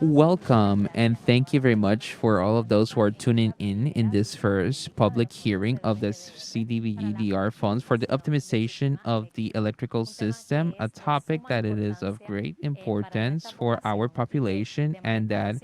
Welcome and thank you very much for all of those who are tuning in this first public hearing of the CDBG-DR funds for the optimization of the electrical system, a topic that it is of great importance for our population and that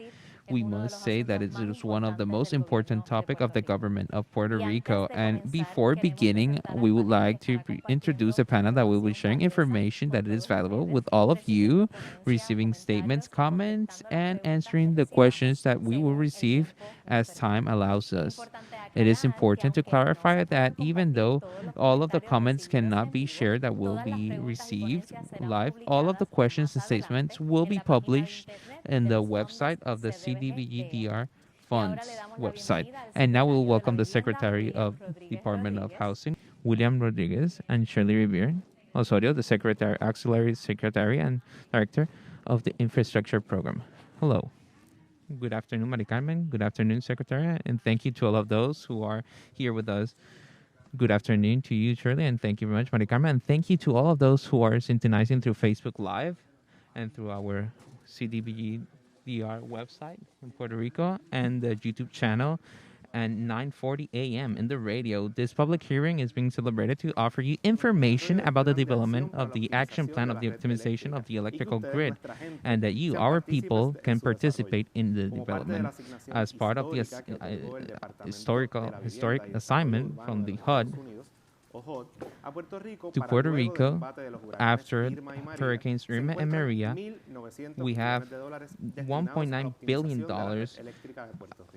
we must say that it is one of the most important topic of the government of Puerto Rico. And before beginning, we would like to introduce a panel that will be sharing information that is valuable with all of you, receiving statements, comments, and answering the questions that we will receive as time allows us. It is important to clarify that even though all of the comments cannot be shared that will be received live, all of the questions and statements will be published in the website of the CDBG-DR Funds website. And now we'll welcome the Secretary of Department of Housing, William Rodriguez, and Shirley Rivera Osorio, the Secretary, Auxiliary Secretary and Director of the Infrastructure Program. Hello. Good afternoon, Mari Carmen. Good afternoon, Secretary. And thank you to all of those who are here with us. Good afternoon to you, Shirley, and thank you very much, Mari Carmen. And thank you to all of those who are synchronizing through Facebook Live and through our CDBG-DR website in Puerto Rico and the YouTube channel and 9:40 a.m. in the radio. This public hearing is being celebrated to offer you information about the development of the action plan of the optimization of the electrical grid, and that you, our people, can participate in the development as part of the historic assignment from the HUD to Puerto Rico after Hurricanes Irma and Maria. We have $1.9 billion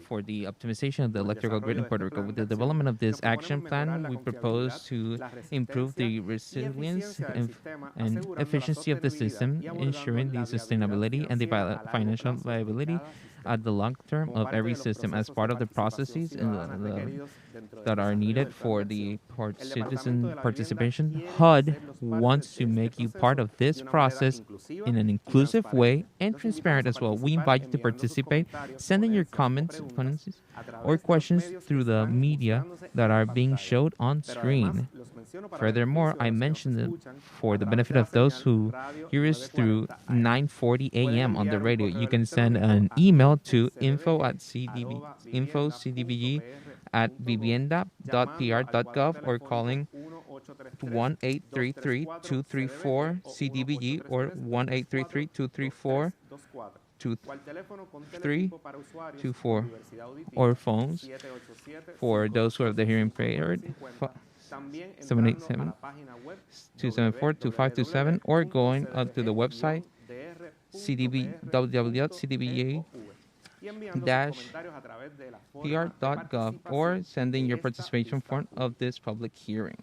for the optimization of the electrical grid in Puerto Rico. With the development of this action plan, we propose to improve the resilience and efficiency of the system, ensuring the sustainability and the financial viability at the long term of every system as part of the processes that are needed for the citizen participation. HUD wants to make you part of this process in an inclusive way and transparent as well. We invite you to participate, sending your comments or questions through the media that are being showed on screen. Furthermore, I mentioned it for the benefit of those who hear us through 9:40 a.m. on the radio. You can send an email to info@cdbg@vivienda.pr.gov or calling 1-833-234-CDBG or 1-833-234-2324 or phones for those who have the hearing impaired 787-274-2527 or going up to the website www.cdbg-pr.gov or sending your participation form of this public hearing.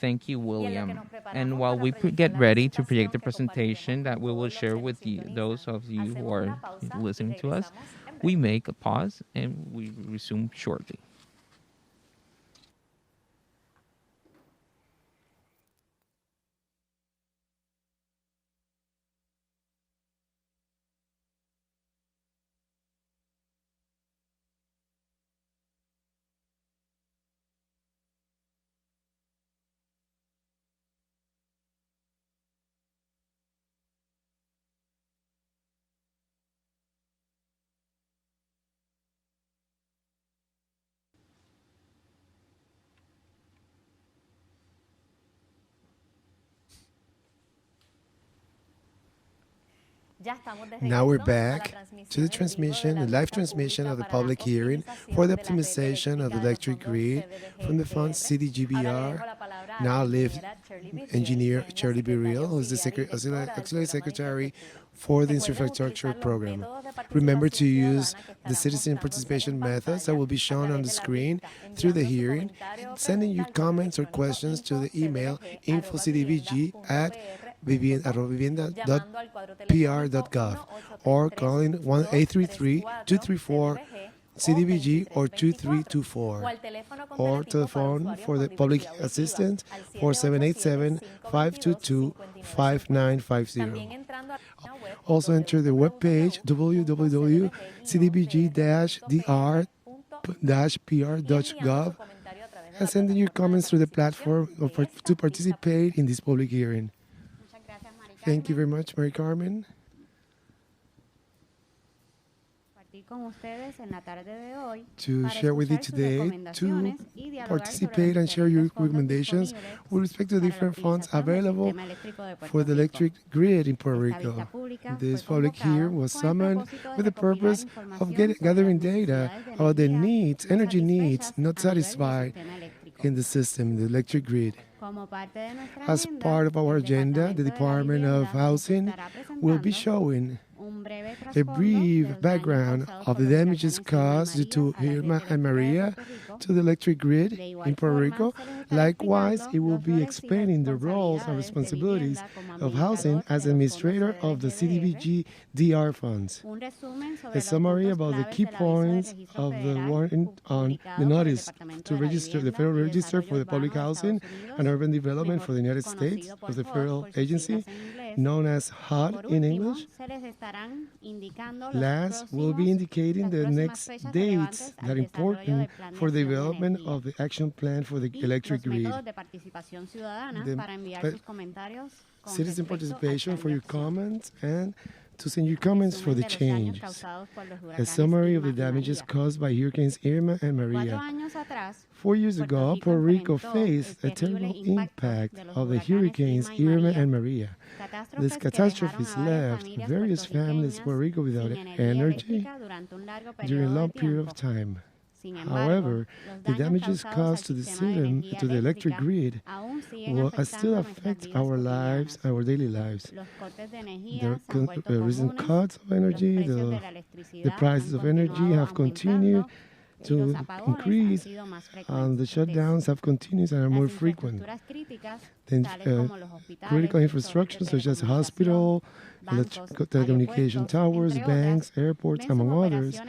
Thank you, William. And while we get ready to project the presentation that we will share with you, those of you who are listening to us, we make a pause and we resume shortly. Now we're back to the transmission, the live transmission of the public hearing for the optimization of the electric grid from the fund CDBG-DR. Now live engineer Shirley Rivera, who is the auxiliary secretary for the infrastructure program. Remember to use the citizen participation methods that will be shown on the screen through the hearing, sending your comments or questions to the email info@vivienda.pr.gov or calling 1-833-234-CDBG or 2324 or telephone for the public assistance 4787-522-5950. Also enter the webpage www.cdbg-dr-pr.gov and send in your comments through the platform to participate in this public hearing. Thank you very much, Mari Carmen. to share with you today to participate and share your recommendations with respect to different funds available for the electric grid in Puerto Rico. This public hearing was summoned with the purpose of gathering data about the needs, energy needs not satisfied in the system, the electric grid. As part of our agenda, the Department of Housing will be showing a brief background of the damages caused due to Irma and Maria to the electric grid in Puerto Rico. Likewise, it will be explaining the roles and responsibilities of housing as administrator of the CDBG-DR funds. A summary about the key points of the warrant on the notice to register the Federal Register for the Public Housing and Urban Development for the United States of the federal agency, known as HUD in English. Last, we'll be indicating the next dates that are important for the development of the action plan for the electric grid. Citizen participation for your comments and to send your comments for the changes. A summary of the damages caused by Hurricanes Irma and Maria. 4 years ago, Puerto Rico faced a terrible impact of the hurricanes Irma and Maria. These catastrophes left various families in Puerto Rico without energy during a long period of time. However, the damages caused to the system, to the electric grid, will still affect our lives, our daily lives. The recent cuts of energy, the prices of energy have continued to increase, and the shutdowns have continued and are more frequent. Critical infrastructure such as hospital, telecommunication towers, banks, airports, among others,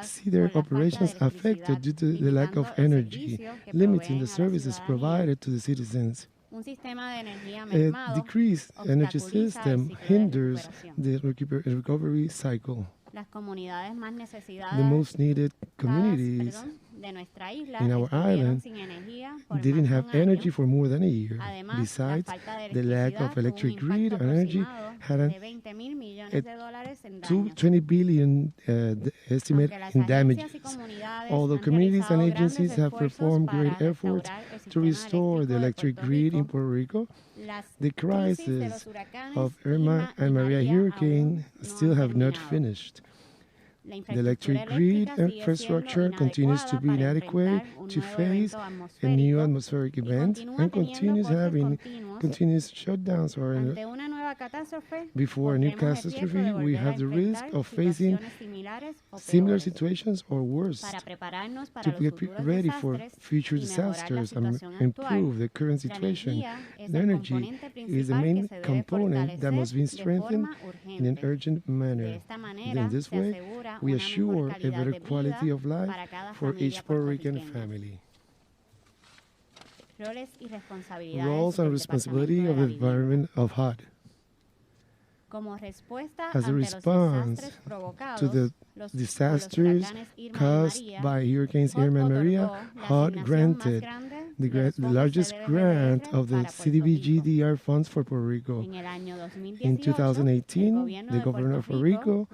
see their operations affected due to the lack of energy, limiting the services provided to the citizens. A decreased energy system hinders the recovery cycle. The most needed communities in our island didn't have energy for more than a year. Besides, the lack of electric grid and energy had a $20 billion estimate in damages. Although communities and agencies have performed great efforts to restore the electric grid in Puerto Rico, the crisis of Irma and Maria hurricane still have not finished. The electric grid infrastructure continues to be inadequate to face a new atmospheric event and continues having continuous shutdowns. Before a new catastrophe, we have the risk of facing similar situations or worse. To get ready for future disasters and improve the current situation, energy is the main component that must be strengthened in an urgent manner. In this way, we assure a better quality of life for each Puerto Rican family. Roles and responsibility of the Department of HUD. As a response to the disasters caused by Hurricanes Irma and Maria, HUD granted the largest grant of the CDBG-DR funds for Puerto Rico. In 2018, the governor of Puerto Rico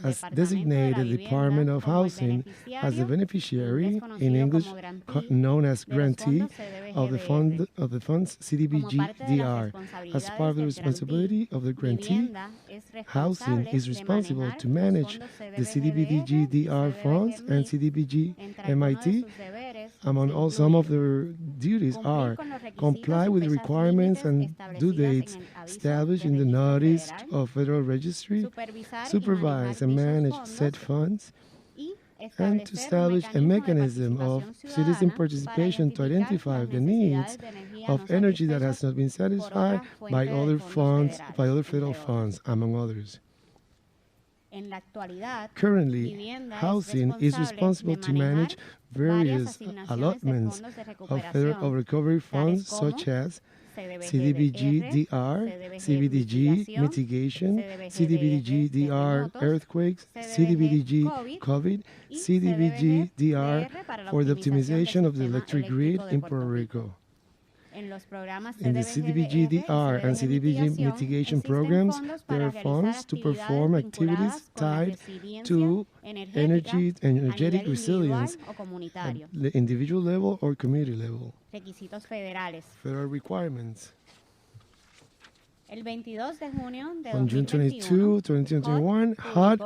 has designated the Department of Housing as the beneficiary, in English known as grantee, of the funds CDBG-DR. As part of the responsibility of the grantee, Housing is responsible to manage the CDBG-DR funds and CDBG-MIT. Among all, some of their duties are comply with the requirements and due dates established in the notice of Federal Registry, supervise and manage said funds, and to establish a mechanism of citizen participation to identify the needs of energy that has not been satisfied by other funds, by other federal funds, among others. Currently, Housing is responsible to manage various allotments of federal recovery funds such as CDBG-DR, CBDG mitigation, CDBG-DR earthquakes, CDBG-COVID, CDBG-DR for the optimization of the electric grid in Puerto Rico. In the CDBG-DR and CDBG mitigation programs, there are funds to perform activities tied to energetic resilience at the individual level or community level. Federal requirements. On June 22, 2021, HUD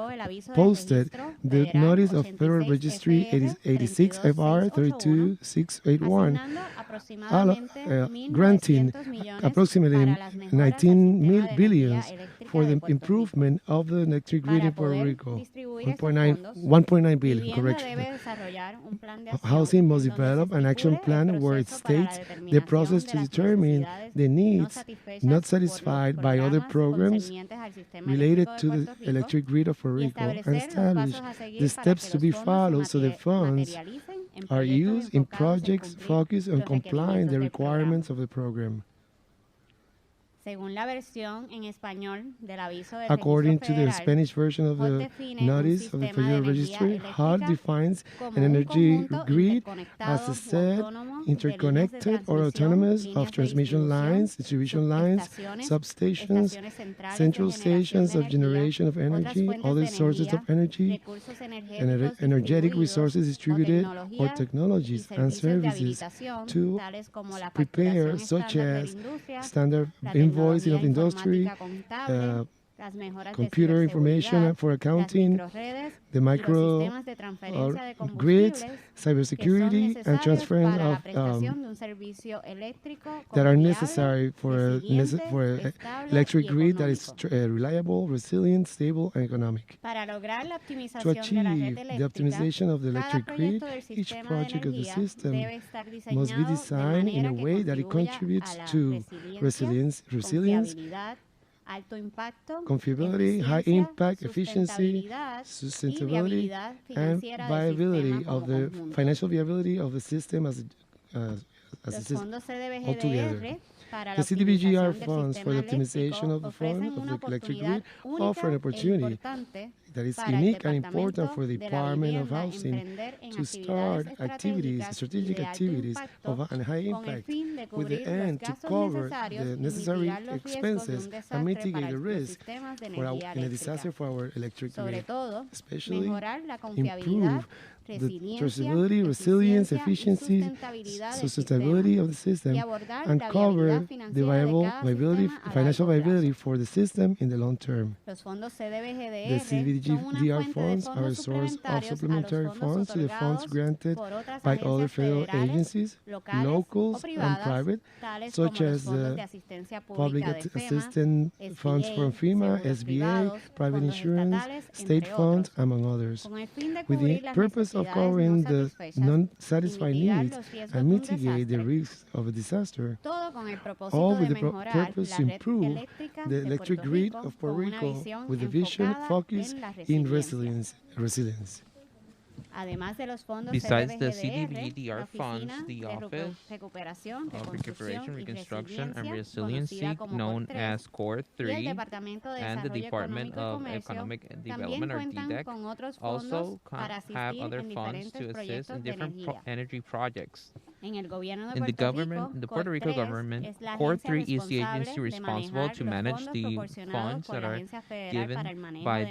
posted the Notice of Federal Registry 86 FR 32681, granting approximately 19 billion for the improvement of the electric grid in Puerto Rico. 1.9 billion, correction. Housing must develop an action plan where it states the process to determine the needs not satisfied by other programs related to the electric grid of Puerto Rico and establish the steps to be followed so the funds are used in projects focused on complying the requirements of the program. According to the Spanish version of the Notice of the Federal Registry, HUD defines an energy grid as a set, interconnected or autonomous of transmission lines, distribution lines, substations, central stations of generation of energy, other sources of energy, energetic resources distributed, or technologies and services to prepare, such as standard invoicing of industry, computer information for accounting, the micro grids, cybersecurity, and transferring of that are necessary for electric grid that is reliable, resilient, stable, and economic. To achieve the optimization of the electric grid, each project of the system must be designed in a way that it contributes to resilience, confiability, high impact, efficiency, sustainability, and viability of the financial viability of the system as a system altogether. The CDBG-DR funds for the optimization of the fund of the electric grid offer an opportunity that is unique and important for the Department of Housing to start activities, strategic activities of a high impact with the end to cover the necessary expenses and mitigate the risk in a disaster for our electric grid, especially improve the traceability, resilience, efficiency, sustainability of the system, and cover the financial viability for the system in the long term. The CDBG-DR funds are a source of supplementary funds to the funds granted by other federal agencies, locals, and private, such as the public assistance funds from FEMA, SBA, private insurance, state funds, among others, with the purpose of covering the non-satisfied needs and mitigate the risks of a disaster, all with the purpose to improve the electric grid of Puerto Rico with a vision focused in resilience. Besides the CDBG-DR funds, the Office of Recuperation, Reconstruction, and Resiliency, known as CORE 3, and the Department of Economic Development, or DDEC, also have other funds to assist in different energy projects. In the Puerto Rico government, CORE 3 is the agency responsible to manage the funds that are given by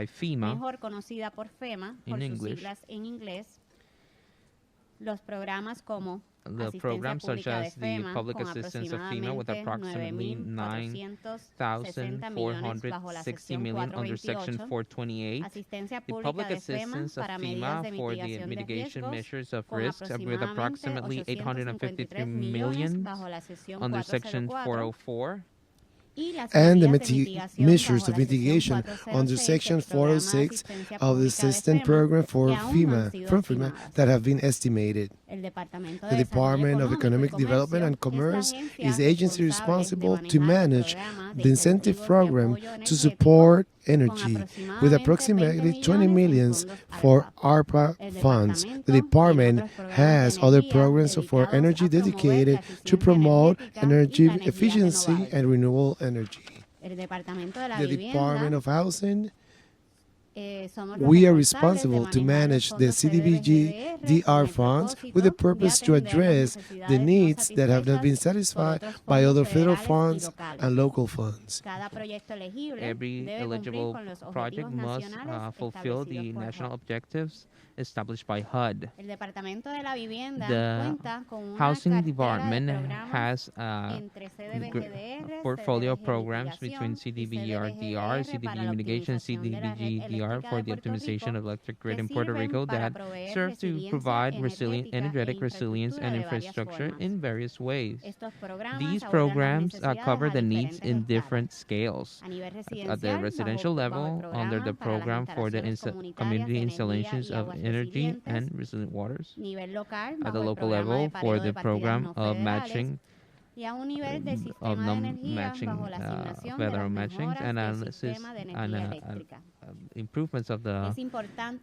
FEMA, in English. The programs such as the public assistance of FEMA with approximately 9,460 million under Section 428, the public assistance of FEMA for the mitigation measures of risks with approximately 853 million under Section 404, and the measures of mitigation under Section 406 of the Assistance Program from FEMA that have been estimated. The Department of Economic Development and Commerce is the agency responsible to manage the incentive program to support energy, with approximately 20 million for ARPA funds. The department has other programs for energy dedicated to promote energy efficiency and renewable energy. The Department of Housing We are responsible to manage the CDBG-DR funds with the purpose to address the needs that have not been satisfied by other federal funds and local funds. Every eligible project must fulfill the national objectives established by HUD. The Housing Department has a portfolio of programs between CDBG-DR, CDBG mitigation, CDBG-DR for the optimization of electric grid in Puerto Rico that serve to provide energetic resilience and infrastructure in various ways. These programs cover the needs in different scales. At the residential level, under the program for the community installations of energy and resilient waters. At the local level, for the program of matching of non-matching federal matchings and analysis and improvements of the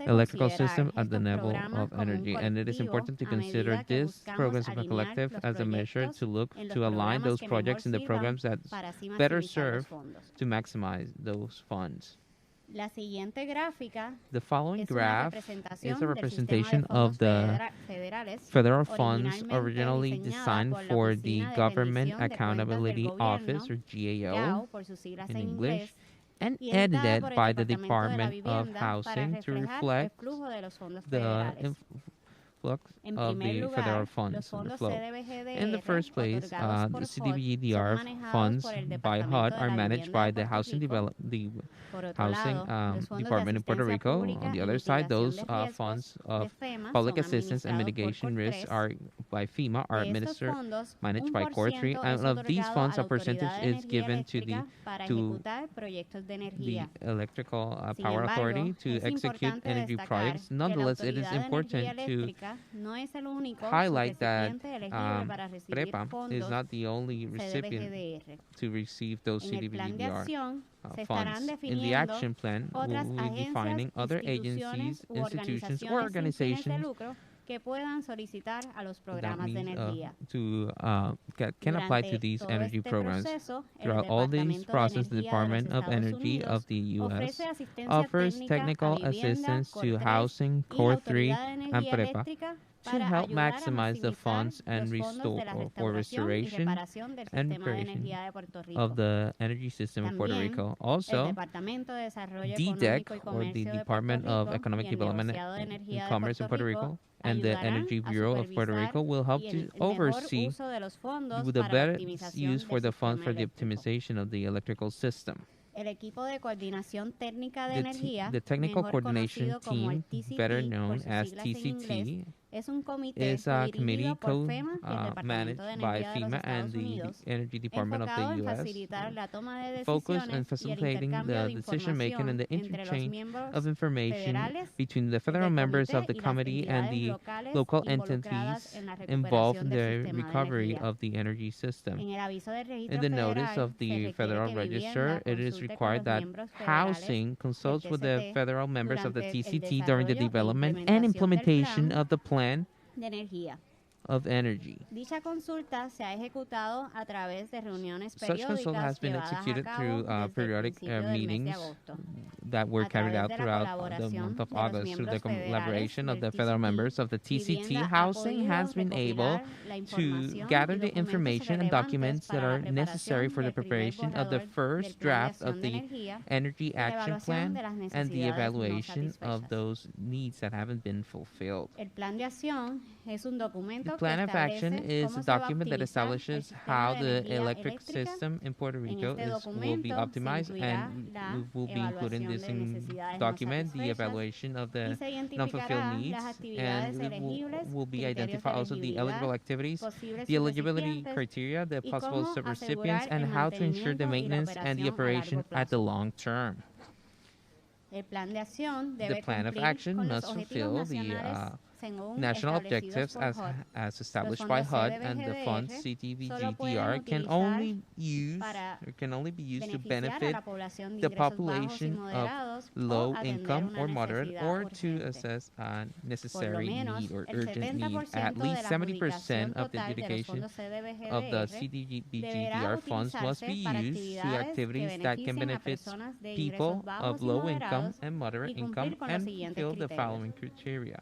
electrical system at the level of energy. And it is important to consider these programs of a collective as a measure to look to align those projects in the programs that better serve to maximize those funds. The following graph is a representation of the federal funds originally designed for the Government Accountability Office, or GAO in English, and edited by the Department of Housing to reflect the influx of the federal funds and the flow. In the first place, the CDBG-DR funds by HUD are managed by the Housing Department in Puerto Rico. On the other side, those funds of public assistance and mitigation risks are by FEMA are managed by Core 3, and of these funds, a percentage is given to the Electrical Power Authority to execute energy projects. Nonetheless, it is important to highlight that PREPA is not the only recipient to receive those CDBG-DR funds. In the action plan, we will be defining other agencies, institutions, or organizations that can apply to these energy programs. Throughout all these processes, the Department of Energy of the U.S. offers technical assistance to Housing, Core 3, and PREPA to help maximize the funds and for restoration and reparation of the energy system of Puerto Rico. Also, DDEC, or the Department of Economic Development and Commerce in Puerto Rico, and the Energy Bureau of Puerto Rico will help to oversee the better use for the funds for the optimization of the electrical system. The Technical Coordination Team, better known as TCT, is a committee managed by FEMA and the Energy Department of the U.S., focused on facilitating the decision-making and the interchange of information between the federal members of the committee and the local entities involved in the recovery of the energy system. In the notice of the Federal Register, it is required that Housing consults with the federal members of the TCT during the development and implementation of the plan of energy. Such consult has been executed through periodic meetings that were carried out throughout the month of August through the collaboration of the federal members of the TCT. Housing has been able to gather the information and documents that are necessary for the preparation of the first draft of the Energy Action Plan and the evaluation of those needs that haven't been fulfilled. The Plan of Action is a document that establishes how the electric system in Puerto Rico will be optimized, and we will be including this in document, the evaluation of the non-fulfilled needs, and it will be identify also the eligible activities, the eligibility criteria, the possible subrecipients, and how to ensure the maintenance and the operation at the long term. The Plan of Action must fulfill the national objectives as established by HUD, and the funds CDBG-DR can only be used to benefit the population of low income or moderate, or to assess a necessary need or urgent need. At least 70% of the dedication of the CDBG-DR funds must be used to activities that can benefit people of low income and moderate income and fulfill the following criteria: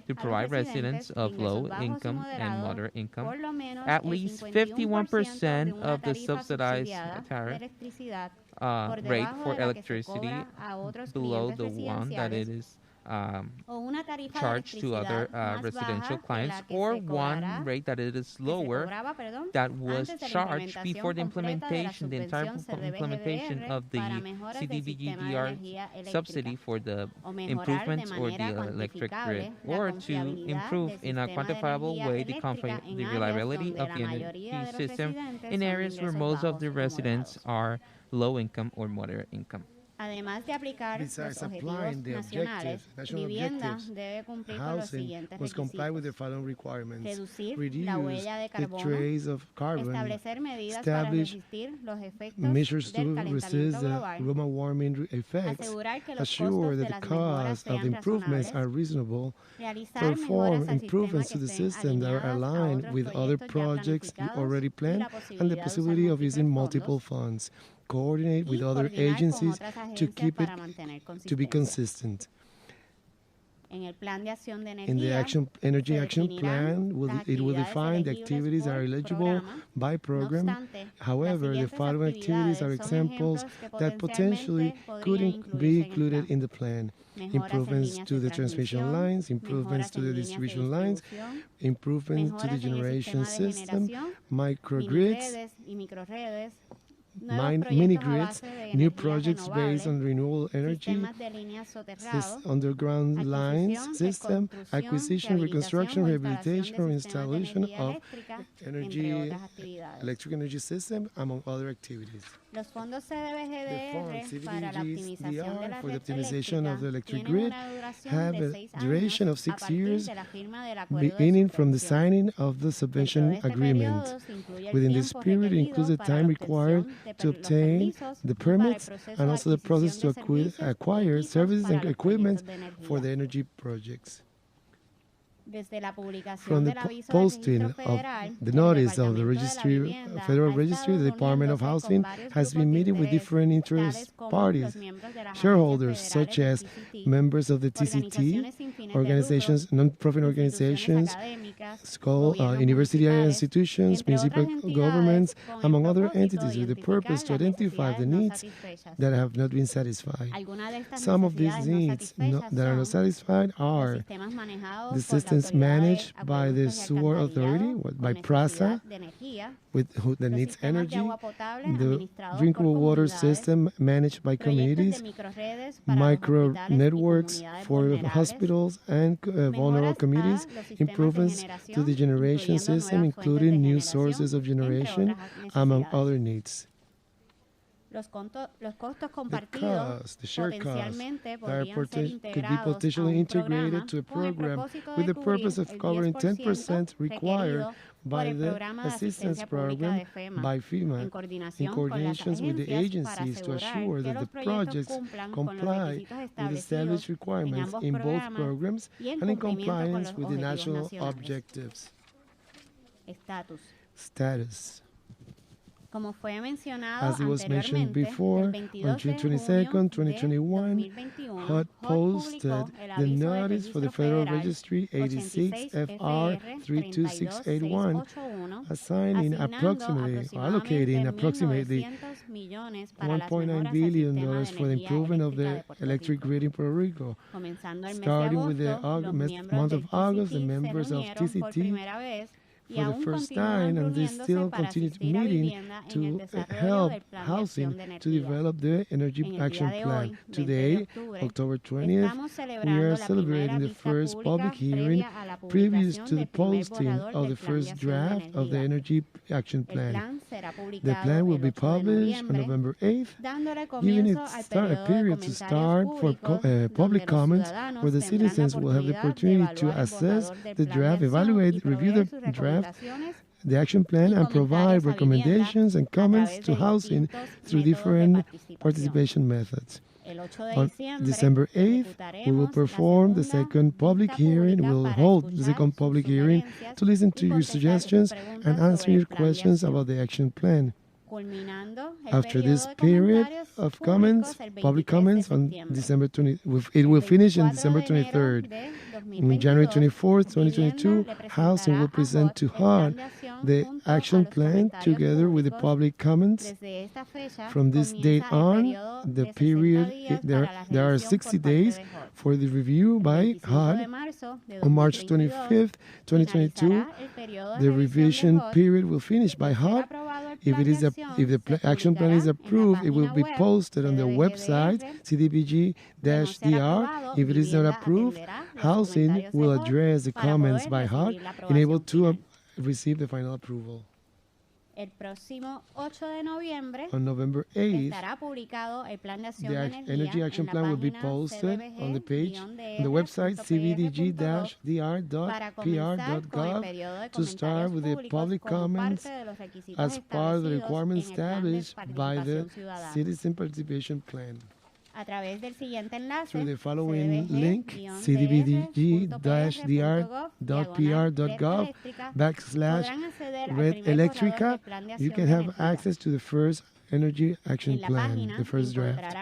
to provide residents of low income and moderate income at least 51% of the subsidized tariff rate for electricity below the one that it is charged to other residential clients, or one rate that it is lower that was charged before the entire implementation of the CDBG-DR subsidy for the improvements or the electric grid, or to improve in a quantifiable way the reliability of the energy system in areas where most of the residents are low income or moderate income. Besides applying the national objectives, housing must comply with the following requirements: reduce the trace of carbon, establish measures to resist the global warming effects, assure that the costs of the improvements are reasonable, perform improvements to the system that are aligned with other projects already planned, and the possibility of using multiple funds, coordinate with other agencies to keep it to be consistent. In the Energy Action Plan, it will define the activities that are eligible by program. However, the following activities are examples that potentially could be included in the plan: improvements to the transmission lines, improvements to the distribution lines, improvements to the generation system, microgrids, mini grids, new projects based on renewable energy, underground lines system, acquisition, reconstruction, rehabilitation, or installation of electric energy system, among other activities. The funds CDBG-DR for the optimization of the electric grid have a duration of 6 years, beginning from the signing of the subvention agreement. Within this period, it includes the time required to obtain the permits and also the process to acquire services and equipment for the energy projects. From the posting of the notice of the Federal Registry, the Department of Housing has been meeting with different interest parties, shareholders such as members of the TCT, organizations, non-profit organizations, school, university institutions, municipal governments, among other entities, with the purpose to identify the needs that have not been satisfied. Some of these needs that are not satisfied are the systems managed by the Sewer Authority, by PRASA, that needs energy, the drinkable water system managed by communities, micro networks for hospitals and vulnerable communities, improvements to the generation system, including new sources of generation, among other needs. The shared costs could be potentially integrated to a program with the purpose of covering 10% required by the assistance program by FEMA, in coordinations with the agencies to assure that the projects comply with established requirements in both programs and in compliance with the national objectives. Status. As it was mentioned before, on June 22, 2021, HUD posted the notice for the Federal Registry 86 FR 32681, allocating approximately $1.9 billion for the improvement of the electric grid in Puerto Rico. Starting with the month of August, the members of TCT for the first time, and they still continue meeting to help housing to develop the Energy Action Plan. Today, October 20th, we are celebrating the first public hearing previous to the posting of the first draft of the Energy Action Plan. The plan will be published on November 8th, giving it a period to start for public comments where the citizens will have the opportunity to assess the draft, evaluate, review the draft, the action plan, and provide recommendations and comments to housing through different participation methods. On December 8th, we will perform the second public hearing. We will hold the second public hearing to listen to your suggestions and answer your questions about the action plan. After this period of comments, public comments on December 20, it will finish on December 23rd. On January 24th, 2022, Housing will present to HUD the action plan together with the public comments. From this date on, the period, there are 60 days for the review by HUD. On March 25th, 2022, the revision period will finish by HUD. If the action plan is approved, it will be posted on the website CDBG-DR. If it is not approved, Housing will address the comments by HUD and able to receive the final approval. On November 8th, the Energy Action Plan will be posted on the page on the website cdbg-dr.pr.gov to start with the public comments as part of the requirements established by the Citizen Participation Plan. Through the following link, cdbg-dr.pr.gov/Red Electrica, you can have access to the first Energy Action Plan, the first draft.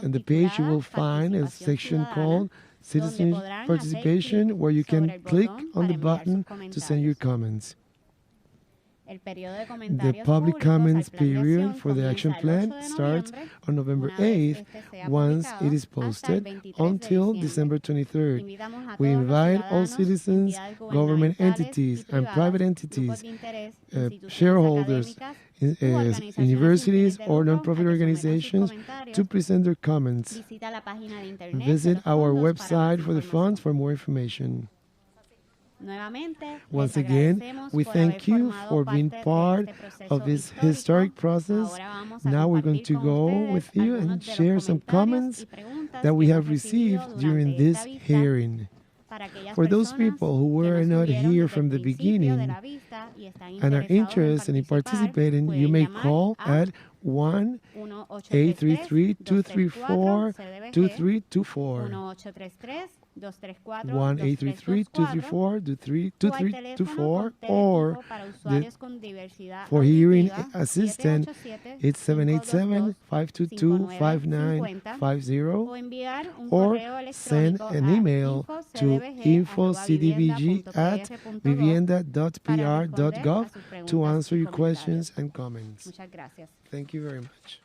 On the page, you will find a section called Citizen Participation, where you can click on the button to send your comments. The public comments period for the action plan starts on November 8th once it is posted until December 23rd. We invite all citizens, government entities, and private entities, shareholders, universities, or nonprofit organizations to present their comments. Visit our website for the funds for more information. Once again, we thank you for being part of this historic process. Now we're going to go with you and share some comments that we have received during this hearing. For those people who were not here from the beginning and are interested in participating, you may call at 1-833-234-2324. 1-833-234-2324, or for hearing assistant, it's 787-522-5950, or send an email to infocdbg@vivienda.pr.gov to answer your questions and comments. Thank you very much.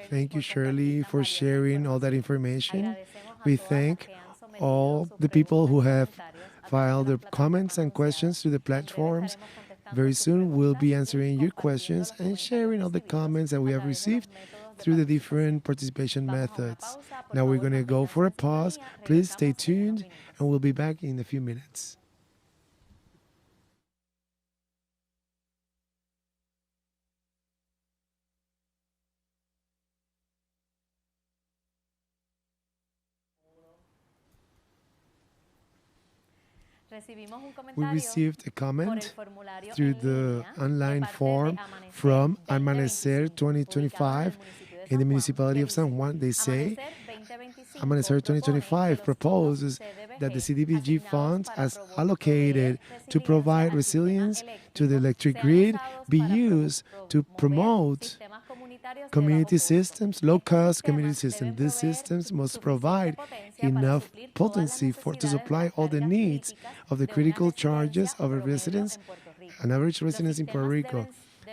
Thank you, Shirley, for sharing all that information. We thank all the people who have filed their comments and questions through the platforms. Very soon, we'll be answering your questions and sharing all the comments that we have received through the different participation methods. Now we're going to go for a pause. Please stay tuned, and we'll be back in a few minutes. We received a comment through the online form from Amanecer 2025 in the municipality of San Juan. They say Amanecer 2025 proposes that the CDBG funds as allocated to provide resilience to the electric grid be used to promote community systems, low-cost community systems. These systems must provide enough potency to supply all the needs of the critical charges of a residence, an average residence in Puerto Rico.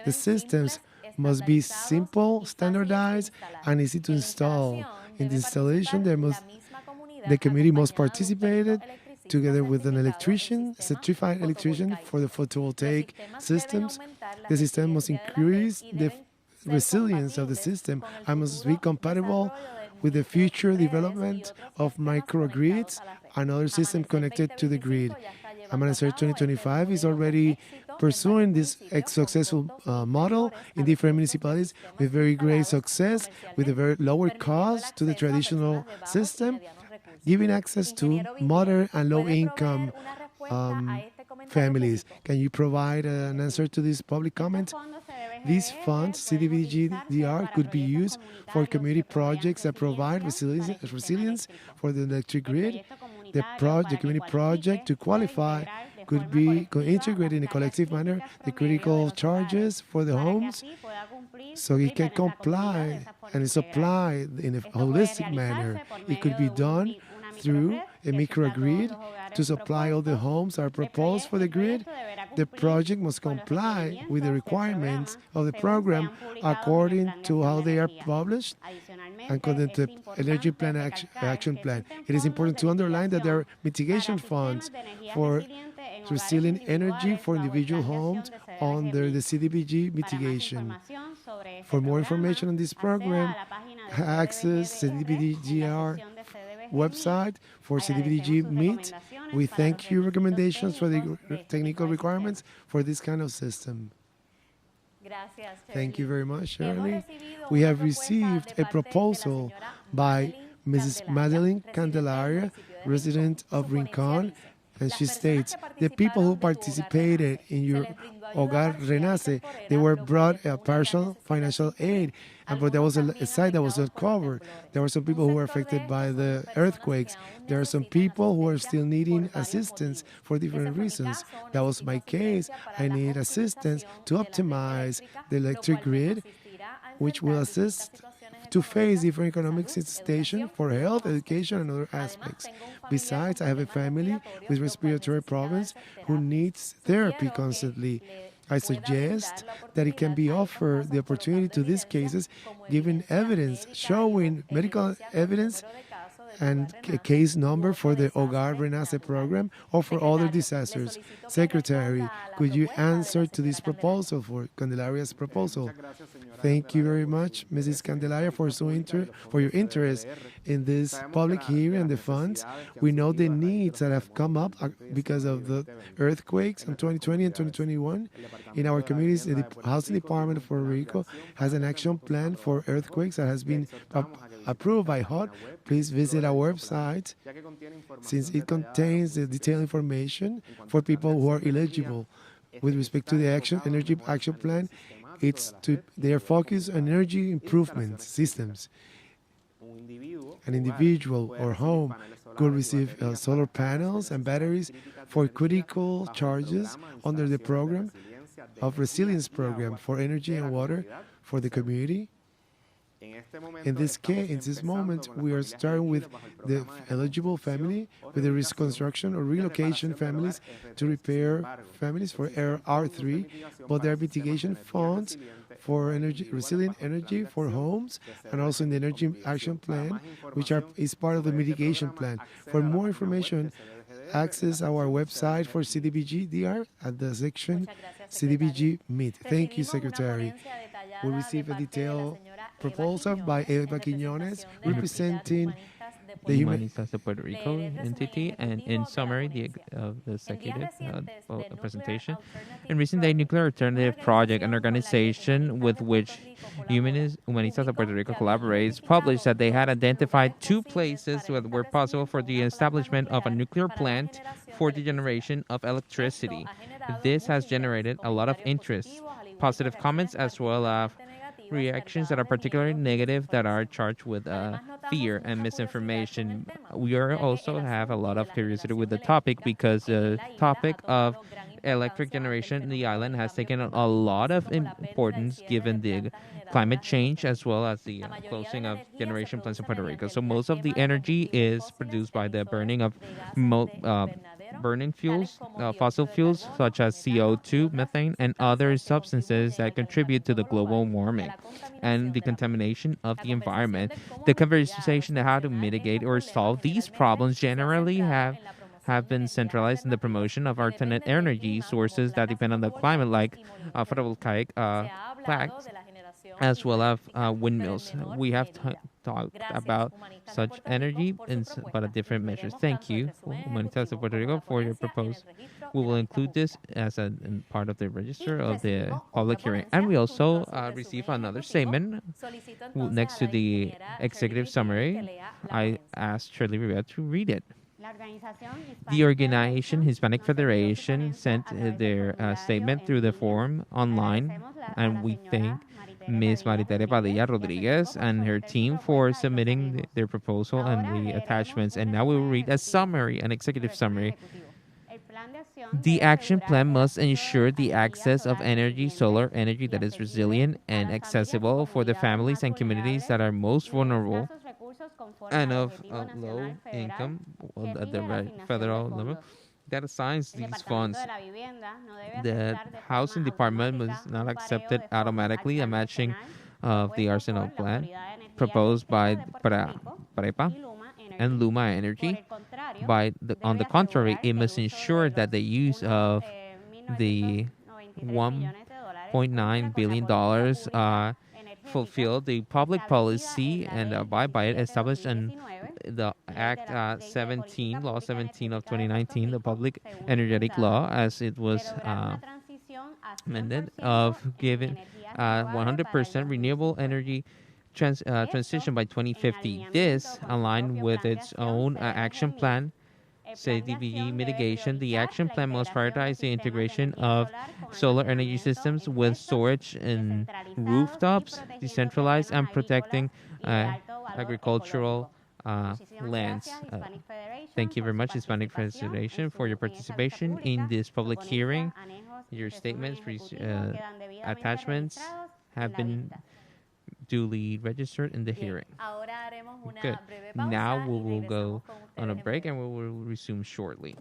The systems must be simple, standardized, and easy to install. In the installation, the community must participate together with an electrician, certified electrician for the photovoltaic systems. The system must increase the resilience of the system and must be compatible with the future development of microgrids and other systems connected to the grid. Amanecer 2025 is already pursuing this successful model in different municipalities with very great success, with a very lower cost to the traditional system, giving access to moderate and low-income families. Can you provide an answer to this public comment? These funds, CDBG-DR, could be used for community projects that provide resilience for the electric grid. The community project to qualify could be integrated in a collective manner the critical charges for the homes so it can comply and supply in a holistic manner. It could be done through a microgrid to supply all the homes that are proposed for the grid. The project must comply with the requirements of the program according to how they are published and according to the Energy Plan Action Plan. It is important to underline that there are mitigation funds for resilient energy for individual homes under the CDBG mitigation. For more information on this program, access CDBG-DR website for CDBG Meet. We thank you recommendations for the technical requirements for this kind of system. Thank you very much, Shirley. We have received a proposal by Mrs. Madeline Candelaria, resident of Rincon, and she states, the people who participated in your Hogar Renace, they were brought a partial financial aid, but there was a site that was not covered. There were some people who were affected by the earthquakes. There are some people who are still needing assistance for different reasons. That was my case. I need assistance to optimize the electric grid, which will assist to face different economic situation for health, education, and other aspects. Besides, I have a family with respiratory problems who needs therapy constantly. I suggest that it can be offered the opportunity to these cases, giving evidence, showing medical evidence and a case number for the Hogar Renace program or for other disasters. Secretary, could you answer to this proposal, for Candelaria's proposal? Thank you very much, Mrs. Candelaria, for your interest in this public hearing and the funds. We know the needs that have come up because of the earthquakes in 2020 and 2021. In our communities, the Housing Department of Puerto Rico has an action plan for earthquakes that has been approved by HUD. Please visit our website since it contains the detailed information for people who are eligible. With respect to the energy action plan, they are focused on energy improvement systems. An individual or home could receive solar panels and batteries for critical charges under the program of resilience program for energy and water for the community. In this case, in this moment, we are starting with the eligible family, with the reconstruction or relocation families to repair families for R3, but there are mitigation funds for energy, resilient energy for homes, and also in the energy action plan, which is part of the mitigation plan. For more information, access our website for CDBG-DR at the section CDBG Meet. Thank you, Secretary. We received a detailed proposal by Eva Quiñones representing the human. Humanistas de Puerto Rico entity, and in summary, the executive presentation. In recent day, Nuclear Alternative Project, an organization with which Humanistas de Puerto Rico collaborates, published that they had identified 2 places that were possible for the establishment of a nuclear plant for the generation of electricity. This has generated a lot of interest, positive comments, as well as reactions that are particularly negative, that are charged with fear and misinformation. We are also have a lot of curiosity with the topic, because the topic of electric generation in the island has taken a lot of importance given the climate change, as well as the closing of generation plants in Puerto Rico. So most of the energy is produced by the burning of burning fuels, fossil fuels such as CO2, methane, and other substances that contribute to the global warming and the contamination of the environment. The conversation on how to mitigate or solve these problems generally have been centralized in the promotion of alternate energy sources that depend on the climate, like photovoltaic plants, as well as windmills. We have talked about such energy but at different measures. Thank you, Humanitas de Puerto Rico, for your proposal. We will include this as a part of the register of the public hearing. And we also receive another statement next to the executive summary. I asked Shirley Rivera to read it. The organization Hispanic Federation sent their statement through the forum online, and we thank Ms. Maritere Padilla Rodriguez and her team for submitting their proposal and the attachments. And now we will read a summary, an executive summary. The action plan must ensure the access of energy, solar energy that is resilient and accessible for the families and communities that are most vulnerable and of low income at the federal level that assigns these funds. The housing department must not accept it automatically a matching of the arsenal plan proposed by Prepa and Luma Energy. On the contrary, it must ensure that the use of the $1.9 billion fulfill the public policy and abide by it established in the Act 17, Law 17 of 2019, the Public Energetic Law, as it was amended, of giving 100% renewable energy transition by 2050. This, aligned with its own action plan, CDBG mitigation, the action plan must prioritize the integration of solar energy systems with storage in rooftops, decentralized, and protecting agricultural lands. Thank you very much, Hispanic Federation, for your participation in this public hearing. Your statements, attachments have been duly registered in the hearing. Good. Now we will go on a break and we will resume shortly.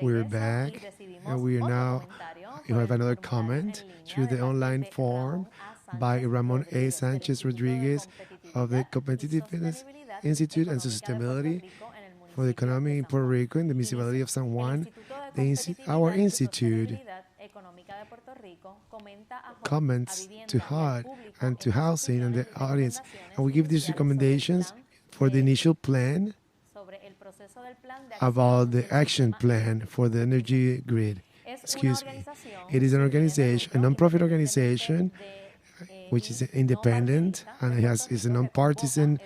We're back, and we are now, you have another comment through the online form by Ramon A. Sanchez Rodriguez of the Competitiveness Institute and Sustainability for the Economy in Puerto Rico in the municipality of San Juan. Our institute comments to HUD and to housing and the audience, and we give these recommendations for the initial plan about the action plan for the energy grid. Excuse me. It is an organization, a non-profit organization, which is independent and is a non-partisan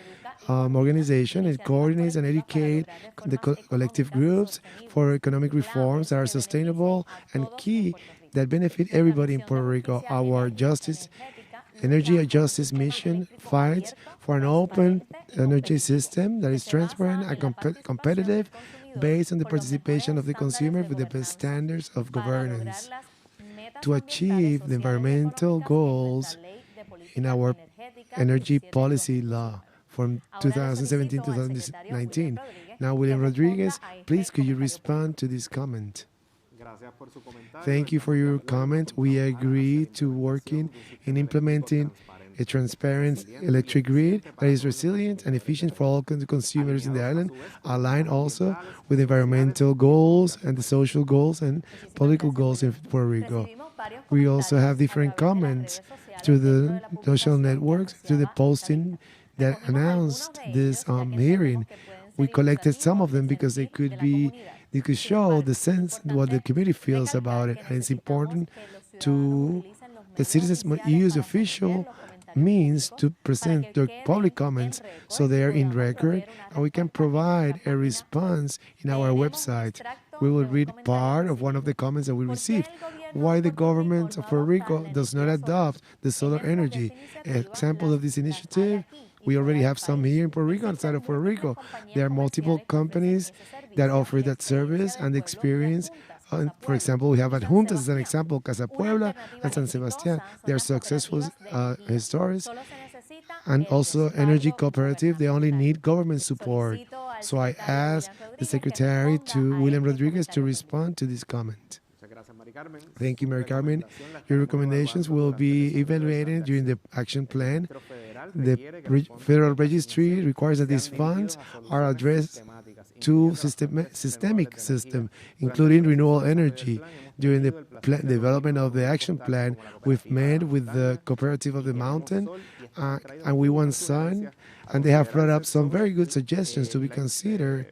organization. It coordinates and educates the collective groups for economic reforms that are sustainable and key that benefit everybody in Puerto Rico. Our energy justice mission fights for an open energy system that is transparent and competitive, based on the participation of the consumer with the best standards of governance. To achieve the environmental goals in our energy policy law from 2017-2019. Now, William Rodriguez, please could you respond to this comment? Thank you for your comment. We agree to working in implementing a transparent electric grid that is resilient and efficient for all consumers in the island, aligned also with environmental goals and the social goals and political goals in Puerto Rico. We also have different comments through the social networks, through the posting that announced this hearing. We collected some of them because they could show the sense what the community feels about it, and it's important to the citizens use official means to present their public comments so they are in record, and we can provide a response in our website. We will read part of one of the comments that we received. Why the government of Puerto Rico does not adopt the solar energy. Example of this initiative, we already have some here in Puerto Rico, outside of Puerto Rico. There are multiple companies that offer that service and experience. For example, we have at Juntas as an example, Casa Puebla and San Sebastián. They are successful historians. And also Energy Cooperative, they only need government support. So I asked the secretary to William Rodriguez to respond to this comment. Thank you, Mary Carmen. Your recommendations will be evaluated during the action plan. The Federal Registry requires that these funds are addressed to systemic system, including renewable energy. During the development of the action plan, we've met with the Cooperative of the Mountain and We Want Sun, and they have brought up some very good suggestions to be considered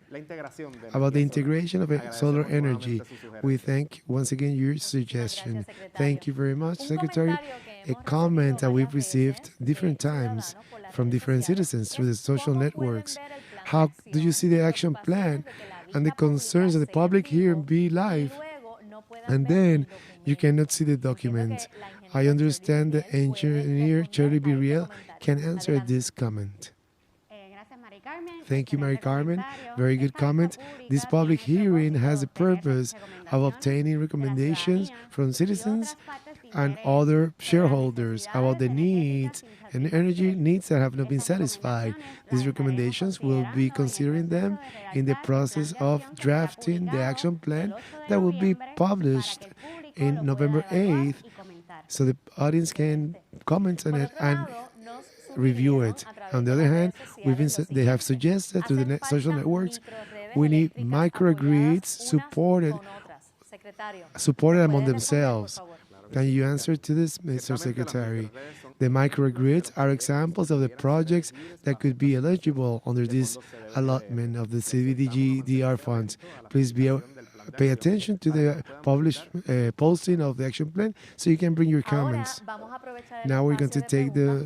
about the integration of solar energy. We thank once again your suggestion. Thank you very much, Secretary. A comment that we've received different times from different citizens through the social networks. How do you see the action plan and the concerns of the public here be live? And then you cannot see the document. I understand the engineer, Cherry B. Real, can answer this comment. Thank you, Mary Carmen. Very good comment. This public hearing has the purpose of obtaining recommendations from citizens and other shareholders about the needs and energy needs that have not been satisfied. These recommendations will be considering them in the process of drafting the action plan that will be published in November 8th, so the audience can comment on it and review it. On the other hand, they have suggested through the social networks, we need microgrids supported among themselves. Can you answer to this, Mr. Secretary? The microgrids are examples of the projects that could be eligible under this allotment of the CDBG-DR funds. Please pay attention to the published posting of the action plan so you can bring your comments. Now we're going to take the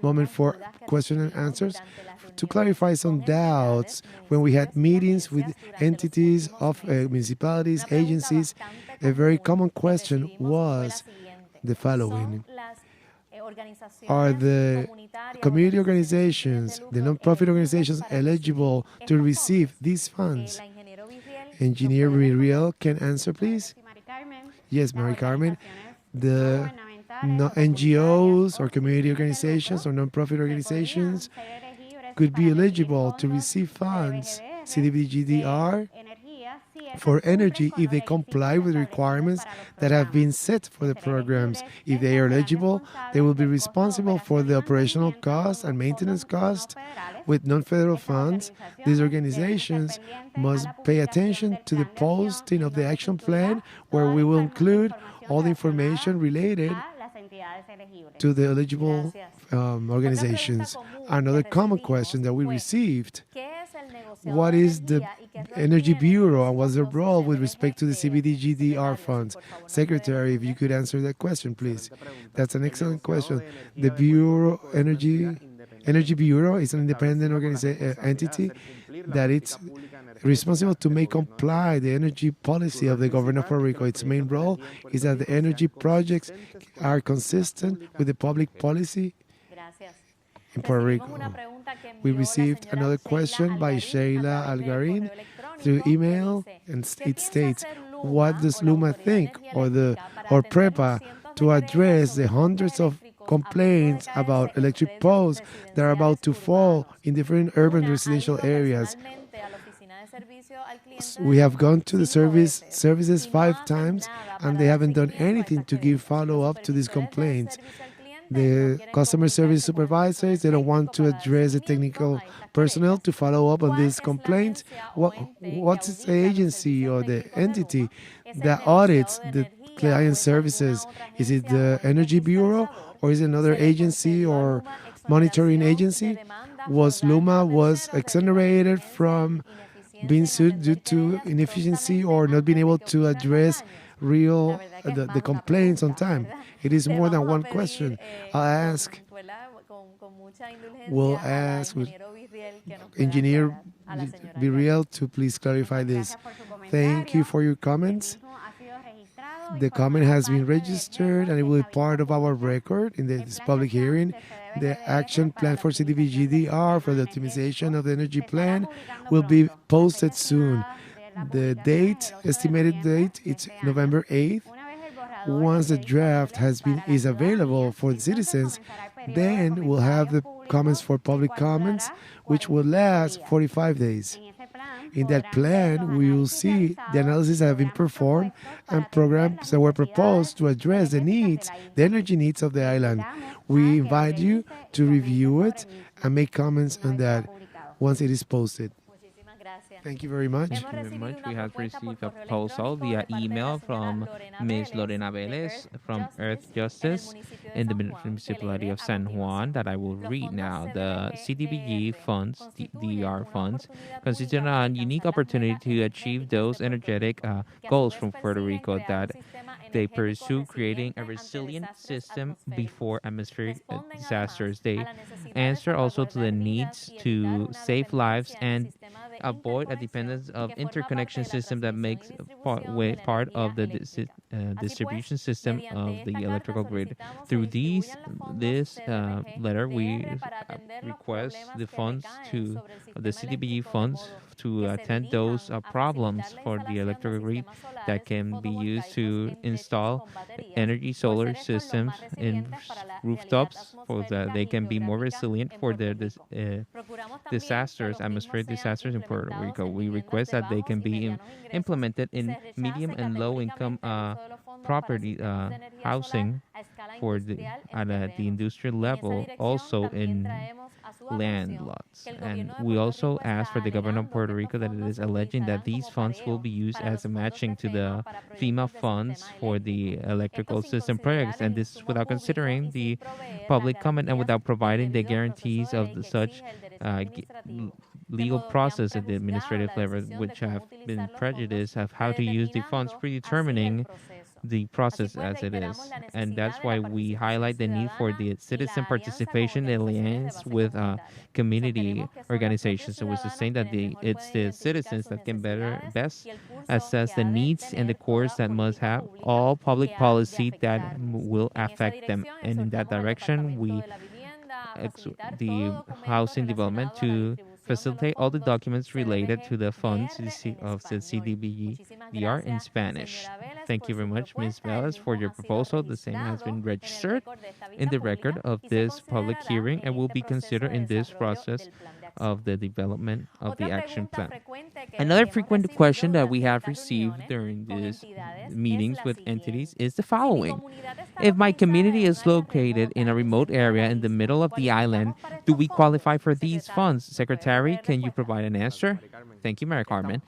moment for question and answers to clarify some doubts. When we had meetings with entities of municipalities, agencies, a very common question was the following. Are the community organizations, the non-profit organizations, eligible to receive these funds? Engineer Real can answer, please. Yes, Mary Carmen. The NGOs or community organizations or non-profit organizations could be eligible to receive funds, CDBG-DR for energy if they comply with requirements that have been set for the programs. If they are eligible, they will be responsible for the operational cost and maintenance cost. With non-federal funds, these organizations must pay attention to the posting of the action plan, where we will include all the information related to the eligible organizations. Another common question that we received: what is the Energy Bureau and what's their role with respect to the CBDG-DR funds? Secretary, if you could answer that question, please. That's an excellent question. The Bureau Energy Bureau is an independent entity that it's responsible to make comply the energy policy of the government of Puerto Rico. Its main role is that the energy projects are consistent with the public policy in Puerto Rico. We received another question by Sheila Algarin through email, and it states, what does Luma think, or PREPA, to address the hundreds of complaints about electric poles that are about to fall in different urban residential areas? We have gone to the services 5 times, and they haven't done anything to give follow-up to these complaints. The customer service supervisors, they don't want to address the technical personnel to follow up on these complaints. What's the agency or the entity that audits the client services? Is it the Energy Bureau, or is it another agency or monitoring agency? Luma was exonerated from being sued due to inefficiency or not being able to address the complaints on time? It is more than one question. We'll ask Engineer Biriel to please clarify this. Thank you for your comments. The comment has been registered and it will be part of our record in this public hearing. The action plan for CDBG-DR for the optimization of the energy plan will be posted soon. The estimated date, it's November 8th. Once the draft is available for the citizens, then we'll have the comments for public comments, which will last 45 days. In that plan, we will see the analysis that have been performed and programs that were proposed to address the energy needs of the island. We invite you to review it and make comments on that once it is posted. Thank you very much. Thank you very much. We have received a proposal via email from Ms. Lorena Velez from Earth Justice in the municipality of San Juan that I will read now. The CDBG funds, the DR funds, constitute a unique opportunity to achieve those energetic goals from Puerto Rico that they pursue, creating a resilient system before atmospheric disasters. They answer also to the needs to save lives and avoid a dependence of interconnection system that makes part of the distribution system of the electrical grid. Through this letter, we request the funds the CDBG funds to attend those problems for the electrical grid that can be used to install energy solar systems in rooftops so that they can be more resilient for the atmospheric disasters in Puerto Rico. We request that they can be implemented in medium and low income property housing at the industrial level, also in land lots. And we also ask for the government of Puerto Rico that it is alleging that these funds will be used as a matching to the FEMA funds for the electrical system projects, and this is without considering the public comment and without providing the guarantees of such legal process at the administrative level, which have been prejudiced of how to use the funds, predetermining the process as it is. And that's why we highlight the need for the citizen participation in alliance with community organizations. So we're saying that it's the citizens that can best assess the needs and the course that must have all public policy that will affect them. And in that direction, we the housing development to facilitate all the documents related to the funds of the CDBG-DR in Spanish. Thank you very much, Ms. Velez, for your proposal. The same has been registered in the record of this public hearing and will be considered in this process of the development of the action plan. Another frequent question that we have received during these meetings with entities is the following. If my community is located in a remote area in the middle of the island, do we qualify for these funds? Secretary, can you provide an answer? Thank you, Mary Carmen.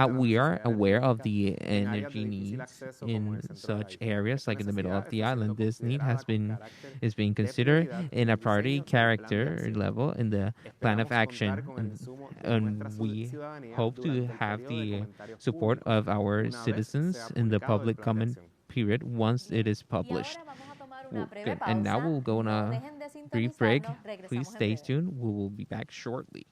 We are aware of the energy needs in such areas, like in the middle of the island. This need is being considered in a priority character level in the plan of action, and we hope to have the support of our citizens in the public comment period once it is published. Good. And now we'll go on a brief break. Please stay tuned. We will be back shortly.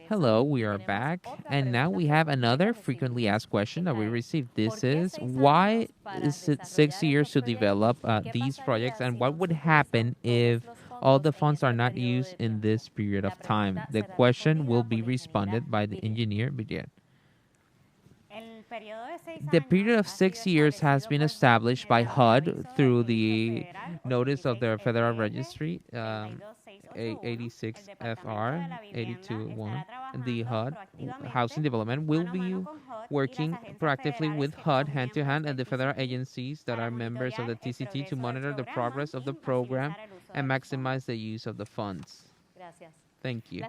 Hello, we are back. And now we have another frequently asked question that we received. This is why is it 6 years to develop these projects, and what would happen if all the funds are not used in this period of time? The question will be responded by the engineer, Brigitte. The period of 6 years has been established by HUD through the notice of the Federal Registry 86 FR 821. The HUD Housing Development will be working proactively with HUD hand to hand and the federal agencies that are members of the TCT to monitor the progress of the program and maximize the use of the funds. Thank you.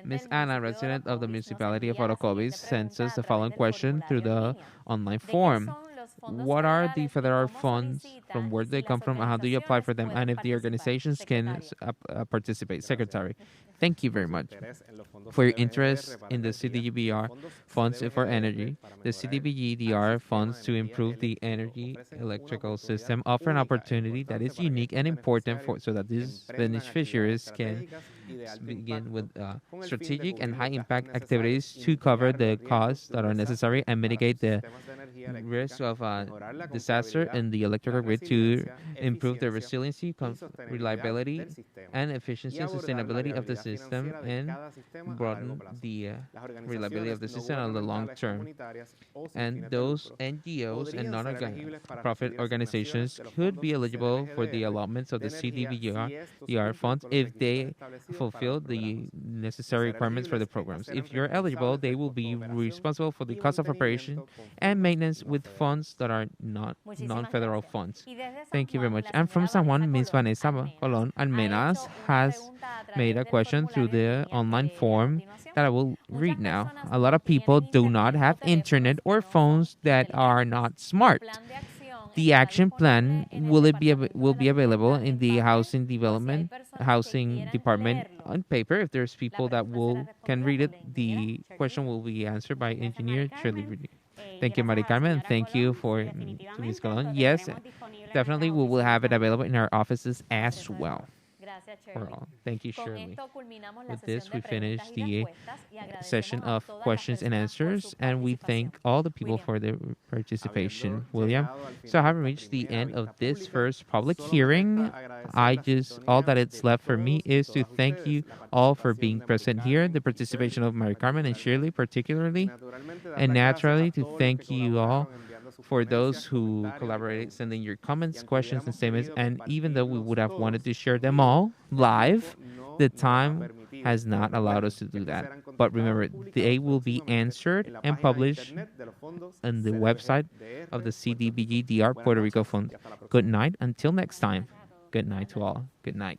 Ms. Anna, resident of the municipality of Orocovis, sends us the following question through the online form. What are the federal funds? From where do they come from? And how do you apply for them? And if the organizations can participate? Secretary, thank you very much for your interest in the CDBG-DR funds for energy. The CDBG-DR funds to improve the energy electrical system offer an opportunity that is unique and important so that these beneficiaries can begin with strategic and high impact activities to cover the costs that are necessary and mitigate the risk of disaster in the electrical grid to improve the resiliency, reliability, and efficiency and sustainability of the system and broaden the reliability of the system on the long term. And those NGOs and non-profit organizations could be eligible for the allotments of the CDBG-DR funds if they fulfill the necessary requirements for the programs. If you're eligible, they will be responsible for the cost of operation and maintenance with funds that are not non-federal funds. Thank you very much. And from San Juan, Ms. Vanessa Colon Almenas has made a question through the online form that I will read now. A lot of people do not have internet or phones that are not smart. The action plan will be available in the housing department on paper. If there's people that can read it, the question will be answered by engineer Shirley. Thank you, Mari Carmen. Thank you to Ms. Colon. Yes, definitely we will have it available in our offices as well. Thank you, Shirley. With this, we finish the session of questions and answers, and we thank all the people for their participation. William, so I have reached the end of this first public hearing. All that it's left for me is to thank you all for being present here, the participation of Mary Carmen and Shirley particularly, and naturally to thank you all for those who collaborated, sending your comments, questions, and statements. And even though we would have wanted to share them all live, the time has not allowed us to do that. But remember, they will be answered and published on the website of the CDBG-DR Puerto Rico Fund. Good night. Until next time. Good night to all. Good night.